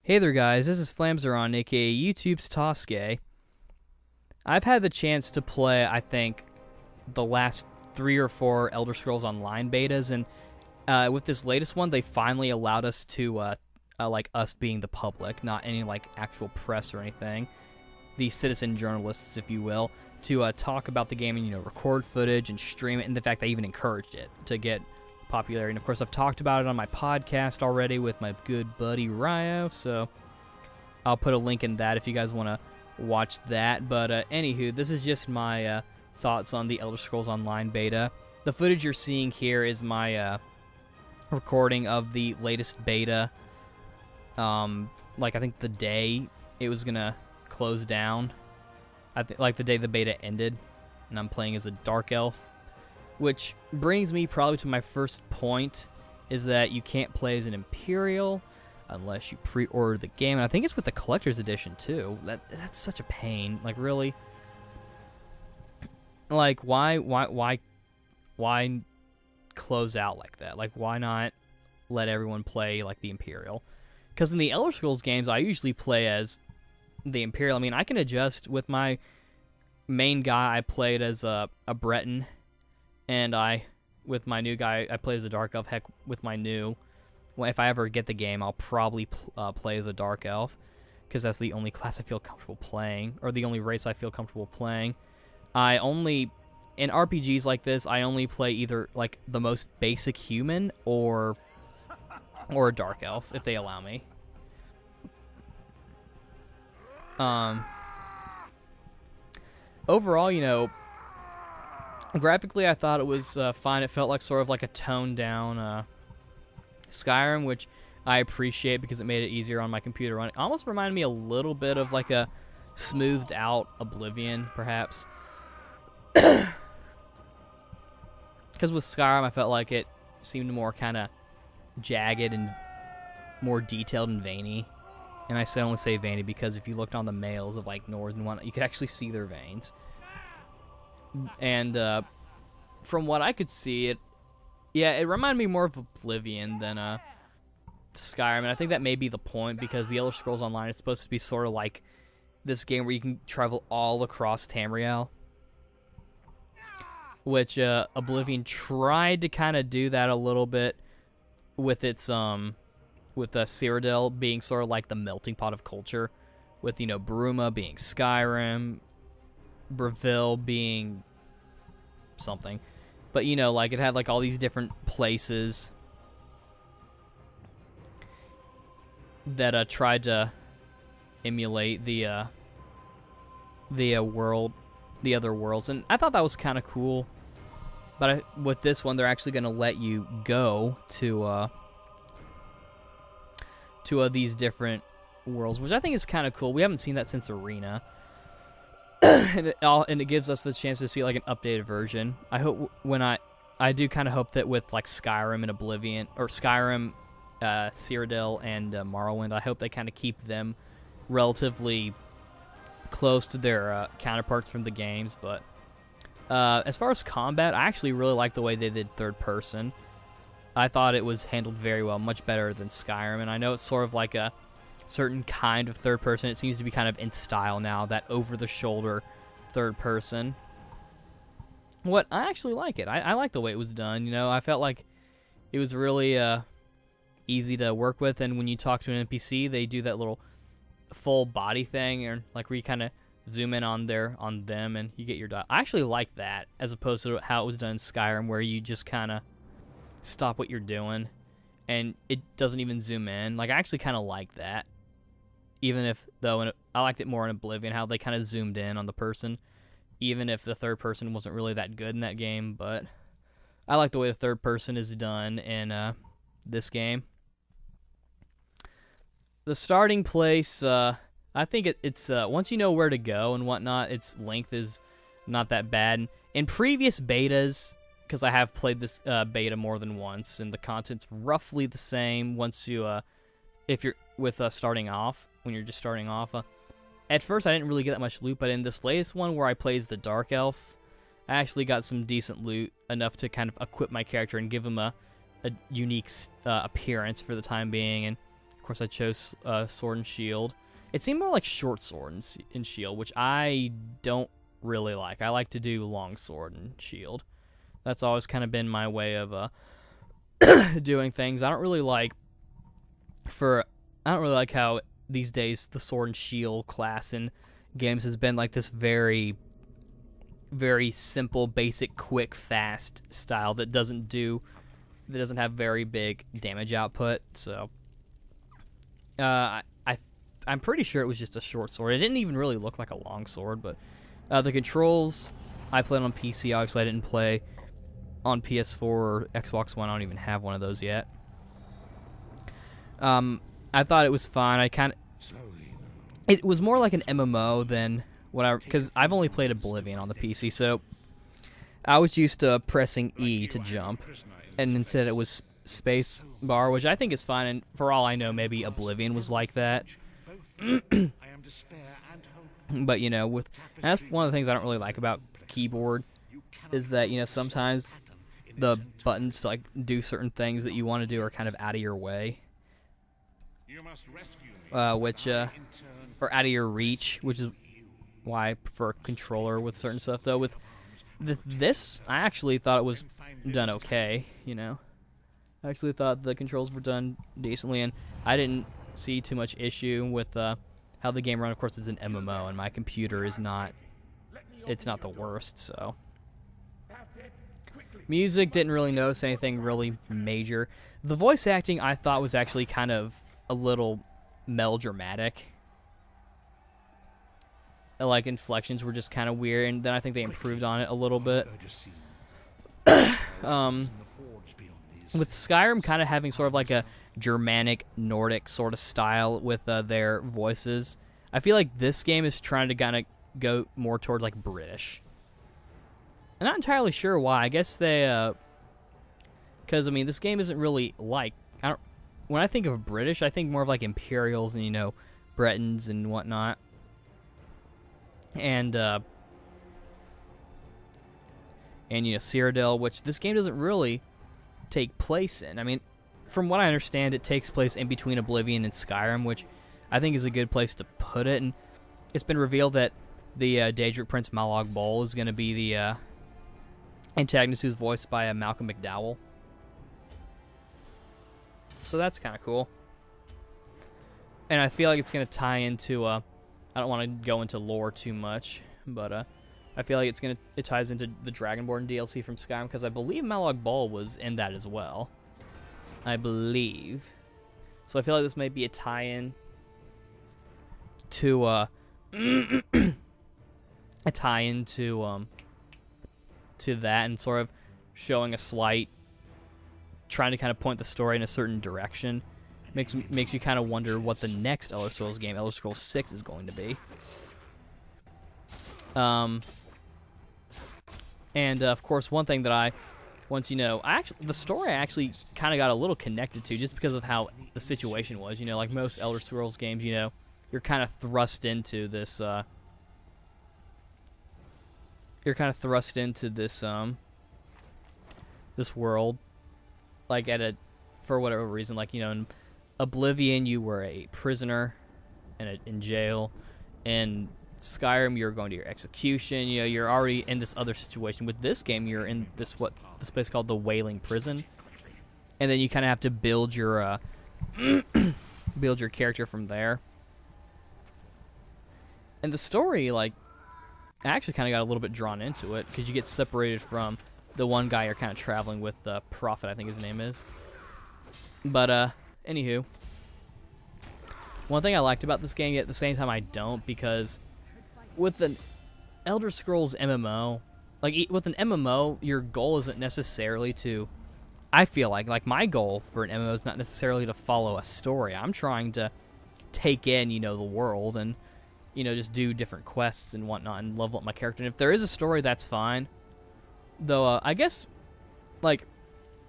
Hey there guys, this is Flamzeron, aka YouTube's Tasuke. I've had the chance to play, I think, the last 3 or 4 Elder Scrolls Online betas, and with this latest one, they finally allowed us to, like us being the public, not any like actual press or anything, the citizen journalists, if you will, to talk about the game and, record footage and stream it, and the fact they even encouraged it to get popularity. And of course, I've talked about it on my podcast already with my good buddy Ryo, so I'll put a link in that if you guys want to watch that. But anywho, this is just my thoughts on the Elder Scrolls Online beta. The footage you're seeing here is my recording of the latest beta. Like I think the day it was gonna close down, like the day the beta ended, and I'm playing as a Dark Elf. Which brings me probably to my first point, is that you can't play as an Imperial unless you pre-order the game. And I think it's with the Collector's Edition, too. That's such a pain. Like, really? Like, why close out like that? Like, why not let everyone play, like, the Imperial? Because in the Elder Scrolls games, I usually play as the Imperial. I mean, I can adjust with my main guy. I played as a Breton. And with my new guy, I play as a Dark Elf. Heck, with my new, well, if I ever get the game, I'll probably play as a Dark Elf, because that's the only class I feel comfortable playing, or the only race I feel comfortable playing. In RPGs like this, I only play either like the most basic human or a Dark Elf, if they allow me. Overall, graphically, I thought it was fine. It felt like sort of like a toned-down Skyrim, which I appreciate because it made it easier on my computer running. It almost reminded me a little bit of like a smoothed-out Oblivion, perhaps. Because with Skyrim, I felt like it seemed more kind of jagged and more detailed and veiny. And I only say veiny because if you looked on the mails of like Nords and whatnot, you could actually see their veins. And from what I could see, it reminded me more of Oblivion than Skyrim, and I think that may be the point, because the Elder Scrolls Online is supposed to be sort of like this game where you can travel all across Tamriel, which Oblivion tried to kind of do that a little bit with its Cyrodiil being sort of like the melting pot of culture, with Bruma being Skyrim, Breville being something, but like it had like all these different places that tried to emulate the other worlds, and I thought that was kind of cool. But with this one, they're actually going to let you go to these different worlds, which I think is kind of cool. We haven't seen that since Arena. And it gives us the chance to see like an updated version. I hope I do kind of hope that with like Skyrim and Oblivion, or Skyrim, Cyrodiil and Morrowind, I hope they kind of keep them relatively close to their counterparts from the games. But as far as combat, I actually really like the way they did third person. I thought it was handled very well, much better than Skyrim. And I know it's sort of like a certain kind of third person. It seems to be kind of in style now, that over-the-shoulder third person. What I actually like it. I like the way it was done. I felt like it was really easy to work with, and when you talk to an NPC, they do that little full body thing, or like where you kind of zoom in on them, and you get your dial. I actually like that, as opposed to how it was done in Skyrim, where you just kind of stop what you're doing, and it doesn't even zoom in. Like, I actually kind of like that. Even if, though, I liked it more in Oblivion, how they kind of zoomed in on the person, even if the third person wasn't really that good in that game. But I like the way the third person is done in this game. The starting place, I think it's once you know where to go and whatnot, its length is not that bad. In previous betas, because I have played this beta more than once, and the content's roughly the same once you, if you're with starting off, when you're just starting off. At first, I didn't really get that much loot, but in this latest one where I play as the Dark Elf, I actually got some decent loot, enough to kind of equip my character and give him a unique appearance for the time being. And Of course, I chose Sword and Shield. It seemed more like short sword and shield, which I don't really like. I like to do long sword and shield. That's always kind of been my way of doing things. I don't really like how these days the sword and shield class in games has been like this very, very simple, basic, quick, fast style that doesn't have very big damage output. So I'm pretty sure it was just a short sword. It didn't even really look like a long sword, but the controls, I played on PC. Obviously, I didn't play on PS4 or Xbox One. I don't even have one of those yet. I thought it was fine. It was more like an MMO than because I've only played Oblivion on the PC, so I was used to pressing E to jump, and instead it was space bar, which I think is fine, and for all I know, maybe Oblivion was like that. But, you know, that's one of the things I don't really like about keyboard, is that, you know, sometimes the buttons to, like, do certain things that you want to do are kind of out of your way. Or out of your reach, which is why I prefer a controller with certain stuff, though. With this, I actually thought it was done okay, you know. I actually thought the controls were done decently, and I didn't see too much issue with how the game ran. Of course, it's an MMO, and my computer is not the worst, so. Music, didn't really notice anything really major. The voice acting, I thought, was actually kind of a little melodramatic. Like, inflections were just kind of weird, and then I think they improved on it a little bit. With Skyrim kind of having sort of like a Germanic, Nordic sort of style with their voices, I feel like this game is trying to kind of go more towards like British. I'm not entirely sure why. I guess they, because I mean, this game isn't really like, when I think of British, I think more of like Imperials and, you know, Bretons and whatnot. And you know, Cyrodiil, which this game doesn't really take place in. I mean, from what I understand, it takes place in between Oblivion and Skyrim, which I think is a good place to put it. And it's been revealed that the Daedric Prince Malog Bol is going to be the antagonist, who's voiced by Malcolm McDowell. So that's kind of cool. And I feel like it's going to tie into, I don't want to go into lore too much, but I feel like it ties into the Dragonborn DLC from Skyrim, because I believe Malog Bol was in that as well. I believe. So I feel like this might be a tie-in to to that, and sort of showing a slight, trying to kind of point the story in a certain direction. Makes you kind of wonder what the next Elder Scrolls game, Elder Scrolls 6, is going to be. And of course, one thing that the story I actually kind of got a little connected to, just because of how the situation was. You know, like most Elder Scrolls games, you know, you're kind of thrust into this. This world, like for whatever reason, like, you know, in Oblivion, you were a prisoner in jail. In Skyrim, you're going to your execution. You know, you're already in this other situation. With this game, you're in this place called the Wailing Prison, and then you kind of have to build your build your character from there. And the story, like, I actually kind of got a little bit drawn into it, because you get separated from the one guy you're kind of traveling with, the Prophet, I think his name is. But anywho, one thing I liked about this game, yet at the same time I don't, because with an Elder Scrolls MMO, like with an MMO, your goal isn't necessarily to, I feel like my goal for an MMO is not necessarily to follow a story. I'm trying to take in, you know, the world, and, you know, just do different quests and whatnot, and level up my character. And if there is a story, that's fine. Though, I guess, like,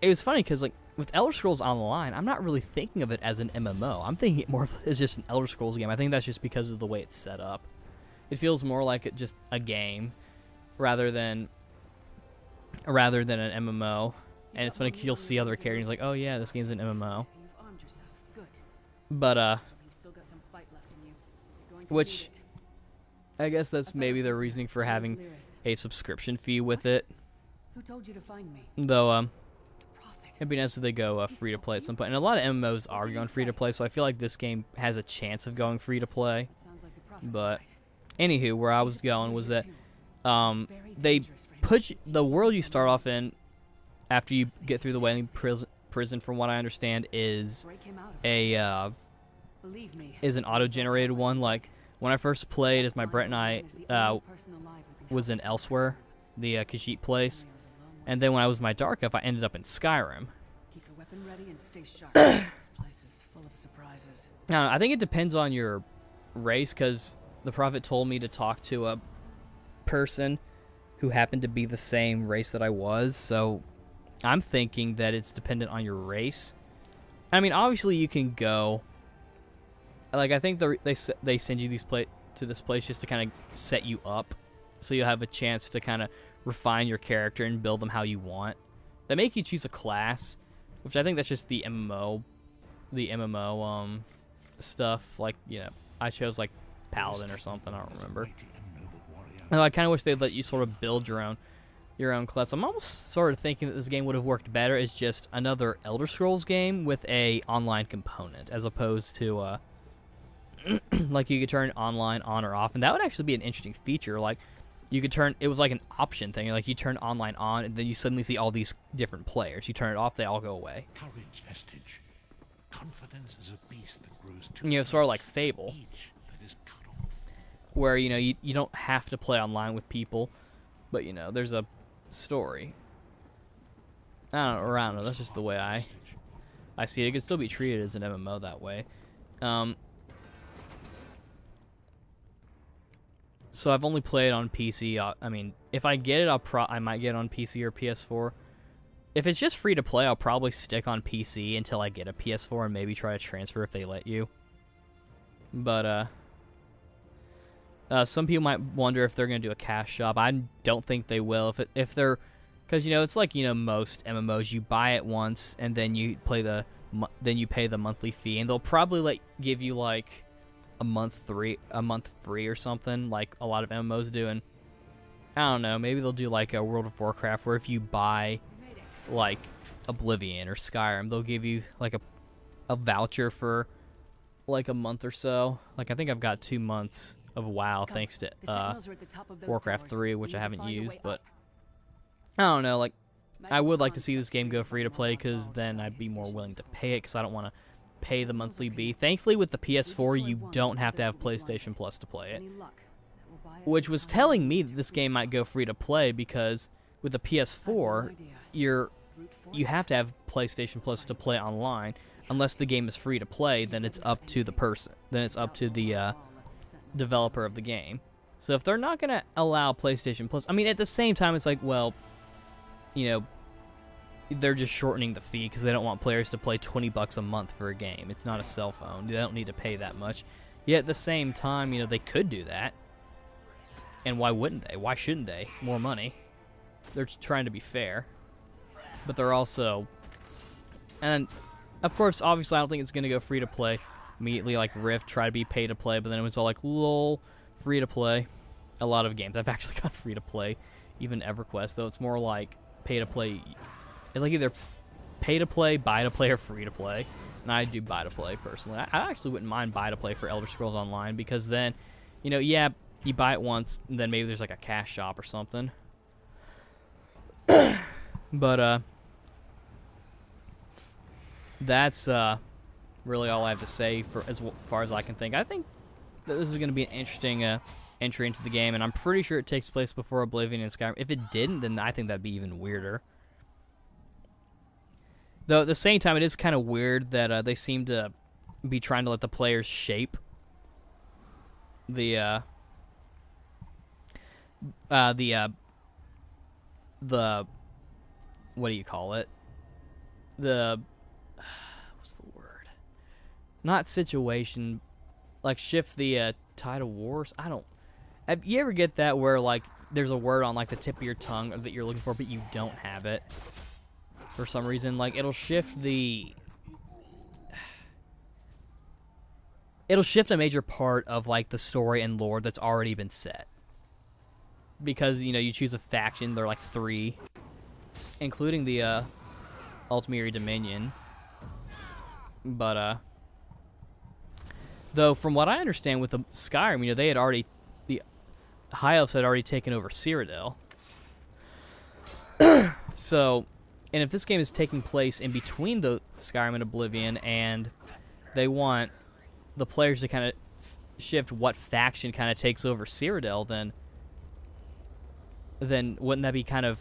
it was funny, because, like, with Elder Scrolls Online, I'm not really thinking of it as an MMO. I'm thinking it more as just an Elder Scrolls game. I think that's just because of the way it's set up. It feels more like just a game rather than an MMO. And it's funny, you'll see other characters like, oh yeah, this game's an MMO. But You've still got some fight left in you. You're going to which need it. I guess that's maybe their reasoning for having a subscription fee with it. Who told you to find me? Though Prophet. it'd be nice if they go free to play at some point. And a lot of MMOs are going free to play, so I feel like this game has a chance of going free to play. That sounds like the prophet, But right? anywho, where I was going was that they put the world you start off in after you get through the whaling prison, from what I understand, is Break him out of it. a Believe me. is an auto-generated one. Like when I first played, as my Brett and I was in Elsewhere, the Khajiit place, and then when I was my Dark Elf, I ended up in Skyrim. Keep your weapon ready and stay sharp. This place is full of surprises. Now, I think it depends on your race, because the Prophet told me to talk to a person who happened to be the same race that I was, so I'm thinking that it's dependent on your race. I mean, obviously you can go, like, I think they send you to this place just to kind of set you up, so you'll have a chance to kind of refine your character and build them how you want. They make you choose a class, which I think that's just the MMO stuff. Like, you know, I chose like Paladin or something, I don't remember. And I kind of wish they'd let you sort of build your own class. I'm almost sort of thinking that this game would have worked better as just another Elder Scrolls game with a online component, as opposed to like you could turn online on or off, and that would actually be an interesting feature. Like you could turn, it was like an option thing, like you turn online on and then you suddenly see all these different players. You turn it off, they all go away. Courage vestige. Confidence is a beast that grows too You know, sort of like Fable, each that is cut off. where, you know, you don't have to play online with people, but, you know, there's a story. I don't know, that's just the way I see it. It could still be treated as an MMO that way. So I've only played on PC. I mean, if I get it, I might get it on PC or PS4. If it's just free to play, I'll probably stick on PC until I get a PS4 and maybe try to transfer if they let you. But some people might wonder if they're gonna do a cash shop. I don't think they will. If they're, because, you know, it's like, you know, most MMOs, you buy it once and then you pay the monthly fee, and they'll probably give you like a month free or something, like a lot of MMOs do. And I don't know, maybe they'll do like a World of Warcraft, where if you buy like Oblivion or Skyrim, they'll give you like a voucher for like a month or so. Like I think I've got 2 months of WoW thanks to Warcraft 3, which I haven't used, but I don't know, like I would like to see this game go free to play, because then I'd be more willing to pay it, because I don't want to pay the monthly fee. Thankfully, with the PS4, you don't have to have PlayStation Plus to play it, which was telling me that this game might go free to play, because with the PS4, you have to have PlayStation Plus to play online. Unless the game is free to play, then it's up to the person. Then it's up to the developer of the game. So if they're not going to allow PlayStation Plus, I mean, at the same time, it's like, well, you know, they're just shortening the fee because they don't want players to play $20 a month for a game. It's not a cell phone. They don't need to pay that much. Yet at the same time, you know, they could do that. And why wouldn't they? Why shouldn't they? More money. They're trying to be fair. But they're also... And, of course, obviously, I don't think it's going to go free to play. Immediately, like, Rift tried to be pay to play, but then it was all like, lol, free to play. A lot of games I've actually got free to play. Even EverQuest, though, it's more like pay to play. It's like either pay to play, buy to play, or free to play. And I do buy to play, personally. I actually wouldn't mind buy to play for Elder Scrolls Online, because then, you know, yeah, you buy it once, and then maybe there's like a cash shop or something. But, that's, really all I have to say for as far as I can think. I think that this is going to be an interesting, entry into the game, and I'm pretty sure it takes place before Oblivion and Skyrim. If it didn't, then I think that'd be even weirder. Though at the same time, it is kind of weird that they seem to be trying to let the players shape the what do you call it? What's the word? Not situation, like shift the tide of wars. I don't. You ever get that where like there's a word on like the tip of your tongue that you're looking for, but you don't have it for some reason? Like it'll shift the. it'll shift a major part of like the story and lore that's already been set. Because, you know, you choose a faction, there are like 3, including the Ultimate Dominion. But though from what I understand with the Skyrim, you know, the High Elves had already taken over Cyrodiil. So, and if this game is taking place in between the Skyrim and Oblivion, and they want the players to kind of shift what faction kind of takes over Cyrodiil, then wouldn't that be kind of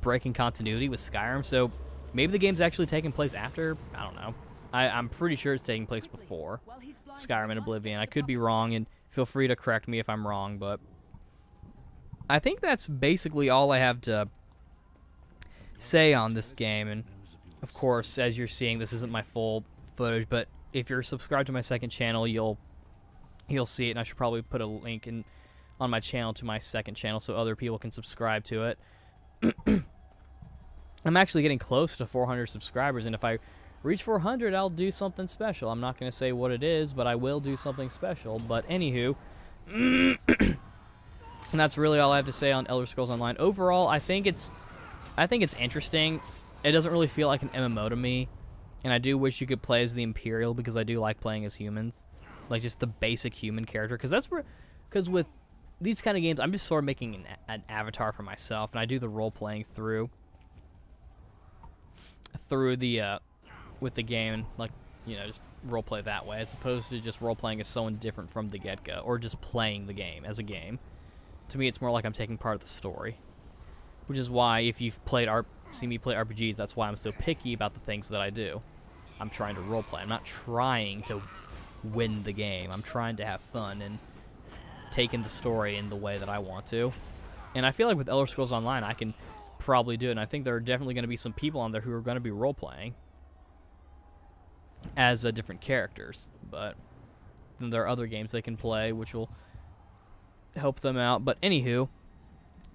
breaking continuity with Skyrim? So maybe the game's actually taking place after. I don't know. I'm pretty sure it's taking place before Skyrim and Oblivion. I could be wrong, and feel free to correct me if I'm wrong, but I think that's basically all I have to say on this game. And of course, as you're seeing, this isn't my full footage, but if you're subscribed to my second channel, you'll see it, and I should probably put a link on my channel to my second channel so other people can subscribe to it. I'm actually getting close to 400 subscribers, and if I reach 400, I'll do something special. I'm not going to say what it is, but I will do something special. But anywho, and that's really all I have to say on Elder Scrolls Online. Overall, I think it's interesting. It doesn't really feel like an MMO to me, and I do wish you could play as the Imperial because I do like playing as humans, like just the basic human character. Because with these kind of games, I'm just sort of making an avatar for myself, and I do the role playing through the with the game, and like, you know, just role play that way, as opposed to just role playing as someone different from the get-go, or just playing the game as a game. To me, it's more like I'm taking part of the story, which is why if you've seen me play RPGs, that's why I'm so picky about the things that I do. I'm trying to role play. I'm not trying to win the game. I'm trying to have fun and taking the story in the way that I want to. And I feel like with Elder Scrolls Online, I can probably do it. And I think there are definitely going to be some people on there who are going to be role playing as different characters. But then there are other games they can play which will help them out. But anywho,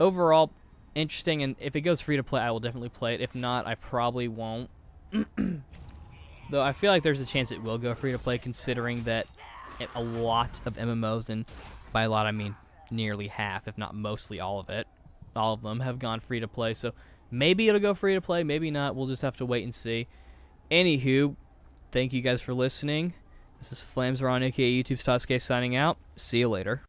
overall, interesting. And if it goes free to play, I will definitely play it. If not, I probably won't. Though I feel like there's a chance it will go free to play, considering that a lot of MMOs, and by a lot I mean nearly half, if not mostly all of them have gone free to play. So maybe it'll go free to play, maybe not. We'll just have to wait and see. Anywho, thank you guys for listening. This is Flames Ron, aka YouTube's Tasuke, signing out. See you later.